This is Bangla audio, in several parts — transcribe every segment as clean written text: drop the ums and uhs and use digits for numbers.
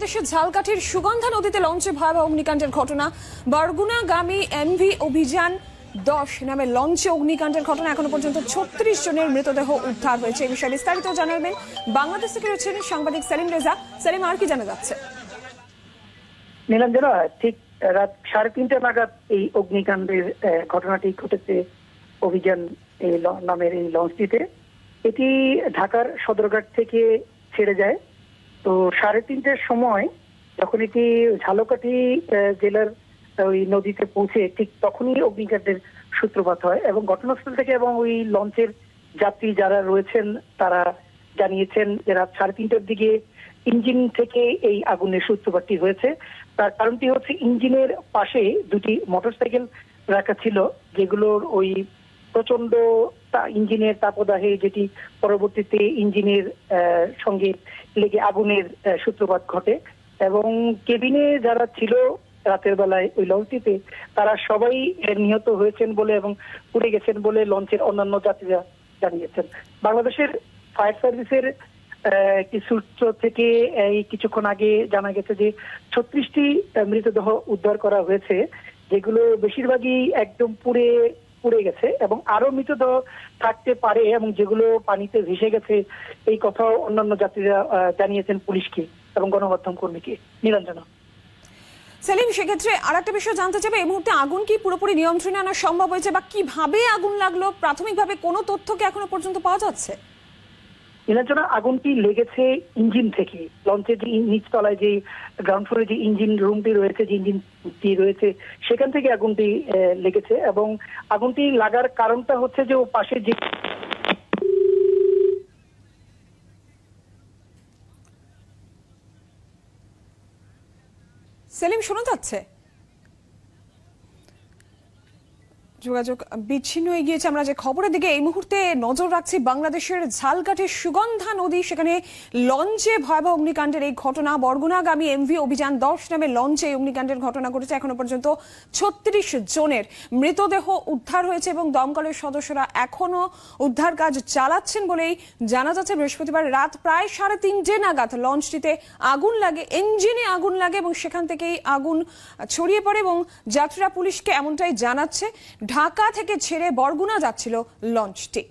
বাংলাদেশের ঝালকাঠির সুগন্ধা নদীতে লঞ্চে ভয়াবহ অগ্নিকাণ্ডের ঘটনা। বরগুনাগামী এমভি অভিযান 10 নামে লঞ্চে অগ্নিকাণ্ডের ঘটনা। এখনো পর্যন্ত 36 জনের মৃতদেহ উদ্ধার হয়েছে। এই বিষয়ে বিস্তারিত জানাবেন বাংলাদেশ থেকে রয়েছেন সাংবাদিক সেলিম রেজা। সেলিম, আর কি জানা যাচ্ছে? নীলাঞ্জনা, ঠিক রাত 3:30 নাগাদ এই অগ্নিকাণ্ডের ঘটনাটি ঘটেছে অভিযান নামের এই লঞ্চটিতে। এটি ঢাকার সদরঘাট থেকে ছেড়ে যায়। তো 3:30টার সময় যখন এটি ঝালকাঠি জেলার ওই নদীতে পৌঁছে, ঠিক তখনই অগ্নিকাণ্ডের সূত্রপাত হয় এবং ঘটনাস্থল থেকে এবং ওই লঞ্চের যাত্রী যারা রয়েছেন তারা জানিয়েছেন যে রাত 3:30টার দিকে ইঞ্জিন থেকে এই আগুনের সূত্রপাতটি হয়েছে। তার কারণটি হচ্ছে ইঞ্জিনের পাশে দুটি মোটরসাইকেল রাখা ছিল, যেগুলোর ওই প্রচন্ড ইঞ্জিনের তাপদাহে যেটি পরবর্তীতে ইঞ্জিনের সঙ্গে লেগে আগুনের সূত্রপাত ঘটে এবং কেবিনে যারা ছিল রাতের বেলায় ওই লঞ্চটিতে তারা সবাই নিহত হয়েছেন বলে এবং পুড়ে গেছেন বলে লঞ্চের অন্যান্য যাত্রীরা জানিয়েছেন। বাংলাদেশের ফায়ার সার্ভিসের একটি সূত্র থেকে এই কিছুক্ষণ আগে জানা গেছে যে 36টি মৃতদেহ উদ্ধার করা হয়েছে, যেগুলো বেশিরভাগই একদম পুড়ে গেছে এবং আরো মৃতদেহ থাকতে পারে এবং যেগুলো পানিতে ভেসে গেছে এই কথাও অন্যান্য যাত্রীরা জানিয়েছেন পুলিশকে এবং গণমাধ্যম কর্মীকে। নীলাঞ্জনা। সেলিম, সেক্ষেত্রে আর একটা বিষয় জানতে চাইবে, এই মুহূর্তে আগুন কি পুরোপুরি নিয়ন্ত্রণে আনা সম্ভব হয়েছে বা কিভাবে আগুন লাগলো? প্রাথমিকভাবে কোনো তথ্য কি এখনো পর্যন্ত পাওয়া যাচ্ছে? নীলাঞ্জনা, আগুনটি লেগেছে ইঞ্জিন থেকে। লঞ্চের যে নিচতলায় যে গ্রাউন্ড ফ্লোরে যে ইঞ্জিন রুমটি রয়েছে, যে ইঞ্জিনটি রয়েছে, সেখান থেকে আগুনটি লেগেছে এবং আগুনটি লাগার কারণটা হচ্ছে যে ও পাশে যে সেলিম, শোনা যাচ্ছে? যোগাযোগ বিচ্ছিন্ন হয়ে গিয়েছে। আমরা যে খবরের দিকে এই মুহূর্তে নজর রাখছি, বাংলাদেশের ঝালকাঠির সুগন্ধা নদী, সেখানে লঞ্চে ভয়াবহ অগ্নিকাণ্ডের এই ঘটনা। বরগুনাগামী এমভি অভিযান 10 নামে লঞ্চে এই অগ্নিকাণ্ডের ঘটনা ঘটেছে। এখনো পর্যন্ত 36 জনের মৃতদেহ উদ্ধার হয়েছে এবং দমকলের সদস্যরা এখনো উদ্ধার কাজ চালাচ্ছেন বলেই জানা যাচ্ছে। বৃহস্পতিবার রাত প্রায় 3:30 নাগাদ লঞ্চটিতে আগুন লাগে, ইঞ্জিনে আগুন লাগে এবং সেখান থেকেই আগুন ছড়িয়ে পড়ে এবং যাত্রীরা পুলিশকে এমনটাই জানাচ্ছে। ঢাকা থেকে ছেড়ে বরগুনা যাচ্ছিল লঞ্চটি।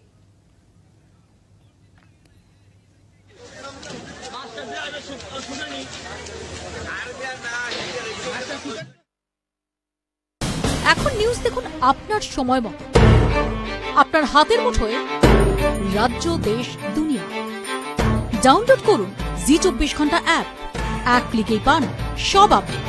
এখন নিউজ দেখুন আপনার সময় মতো, আপনার হাতের মুঠোয়, রাজ্য, দেশ, দুনিয়া। ডাউনলোড করুন জি 24 ঘন্টা অ্যাপ। এক ক্লিকেই পান সব আপডেট।